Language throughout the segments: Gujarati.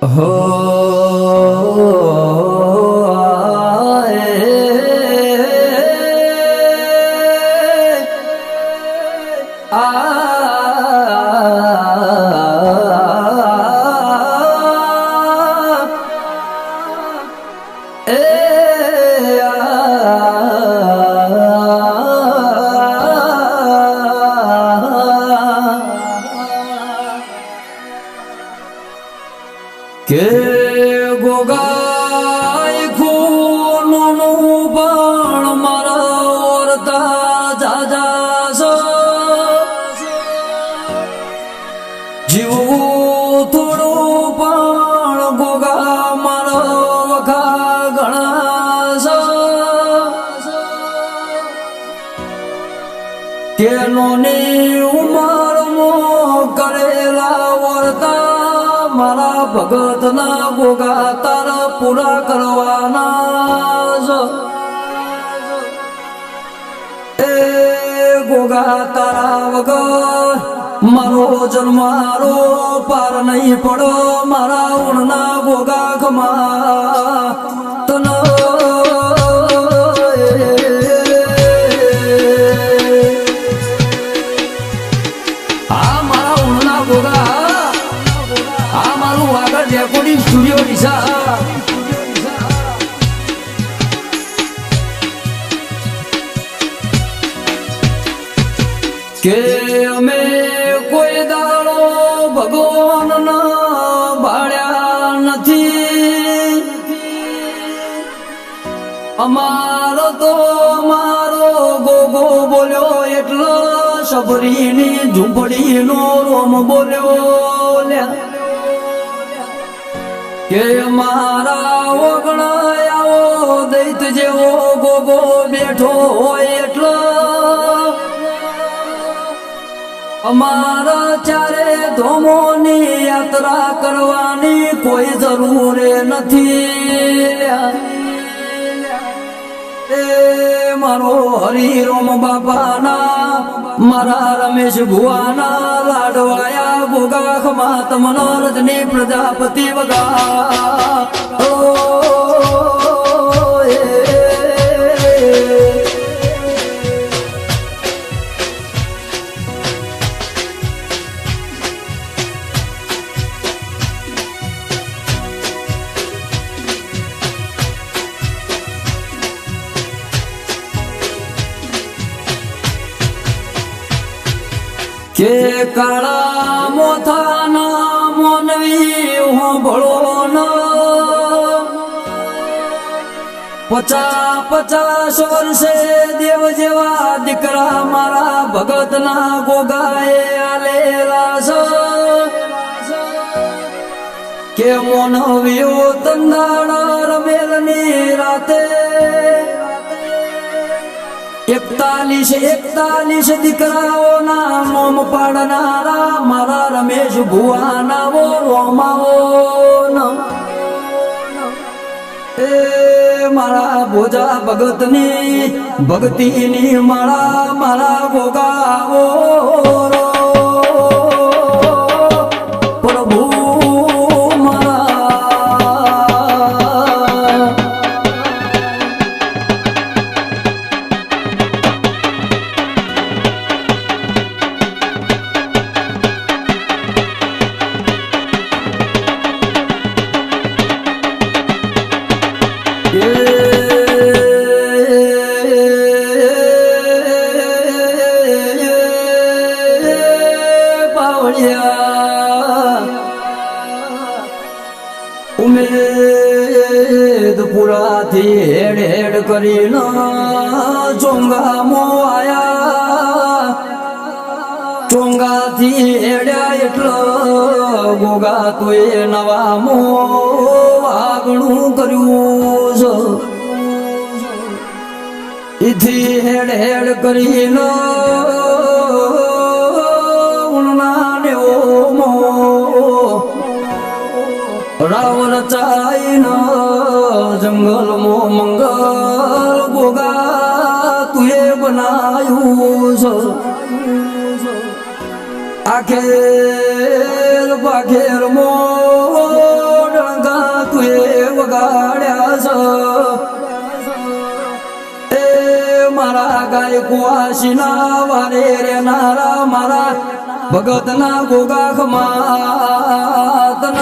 હો કે ગોગાય ખૂનનું પણ મારા ઓરતા જાજા જીવવું થોડું પણ ગોગા મારા વખા ઘણા કે નોની ઉંમરમાં કરેલા વર્તા મારા ભગત ના ગોગા તારા પૂરા કરવાના એ ગોગા તારા વગર મારો જન્મારો પાર નહીં પડો મારા ઊણના ગોગા ખમા તન આ મારા ઊણના ગોગા રેકોર્ડિંગ સ્ટુડિયો દિશા કે અમે કોઈ દાડો ભગવાન ના ભાડ્યા નથી અમારો તો મારો ગોગો બોલ્યો એટલો સબરીની ઝૂંપડીનો રોમ બોલ્યો કે મારા ઓગણા આવો દૈત જેવો ગોગો બેઠો હોય એટલો અમારા ચારે ધોમોની યાત્રા કરવાની કોઈ જરૂર નથી એ મારો હરિરોમ બાપાના મારા રમેશ ભુવાના લાડવાયા ગોગા ખમા તમનો રજની પ્રજાપતિ વગા કે કાળા મોથાના મોનવી હોંભળો ન 50 વર્ષે દેવ જેવા દીકરા મારા ભગતના ગોગાએ આલેલા કે મોનવીઓ તંદાણા રમેલની રાતે 41 દીકરાઓના નોમ પાડનારા મારા રમેશ ભુવાના રોમાઓ એ મારા ભોજા ભગતની ભક્તિની મારા ગોગાઓ પ્રભુ ઉમેદપુરાથી હેડ હેડ કરીને ચોંગામો આયા ચોંગાથી હેડ્યા એટલો ગોગા તોય નવામો આગણું કર્યું છે ઇથી હેડ હેડ કરીને ઉણનાને ઓમો રાવણ ચાઈના જંગલમાં મંગલ ગોગા તુએ બનાયું છે આખેર પાખેર મોડ જાય કુવાસીના વારે રે નારા મારા ભગતના ગોગા ખમાતન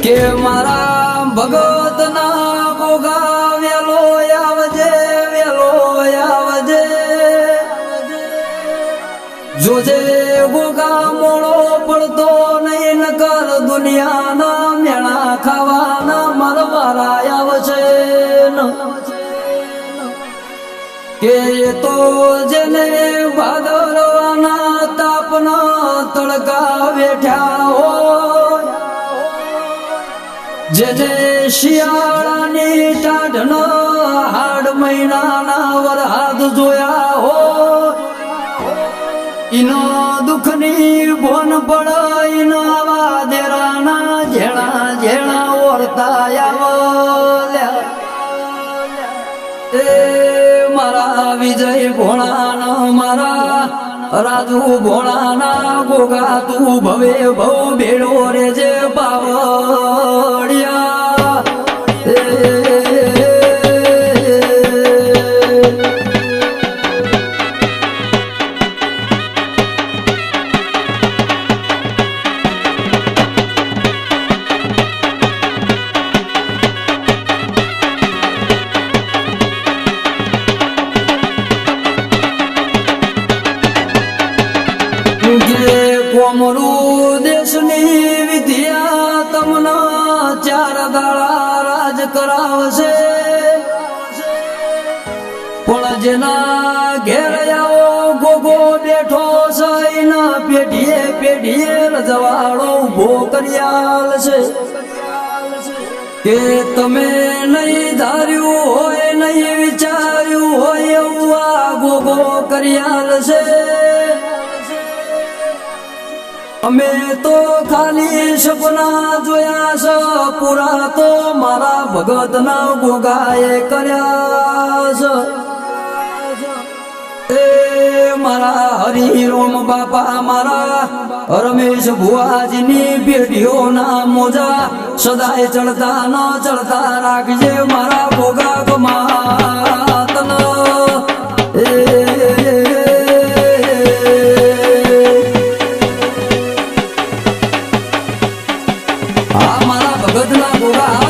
કે મારા ભગતના ગોગા વેલો આવજે જોજે ગોગા મોડો પડતો નહીં નકર દુનિયાના મેળા ખાવાના મારવારા આવશે કે તો જેને ભાદરવાના તાપના તડકા વેઠ્યા હોય જેને શિયાળાની ટાઢના હાડ મહિનાના વરહાદ જોયા હો ઈનો દુઃખની ભોન પડ ઈનો આવા દેરાના ઝેણા ઝેણા ઓરતા આવ્યા એ મારા વિજય ભોળાના મારા રાજુ ભોળાના ગોગા તું ભવે ભવ ભેળો રે જે પાવડિયા કોમરું દેશની વિદ્યા તમને ચાર દાડા રાજ કરાવશે પણ જેના ઘેર આવો ગોગો બેઠો સૈના પેઢીએ પેઢીએ રજવાડો ઉભો કર્યાલ છે કે તમે નહીં ધાર્યું હોય નહીં વિચાર્યું હોય એવું આ ગોગો કર્યાલ છે અમે તો ખાલી સપના જોયા છે પૂરા તો મારા ભગતના ગોગાએ કર્યા છે એ મારા હરિરોમ બાપા મારા રમેશ ભુવાજીની પેઢીઓના મોજા સદાય ચડતા ન ચડતા રાખજે મારા ગોગા ગમાતન ભગતના ગોગા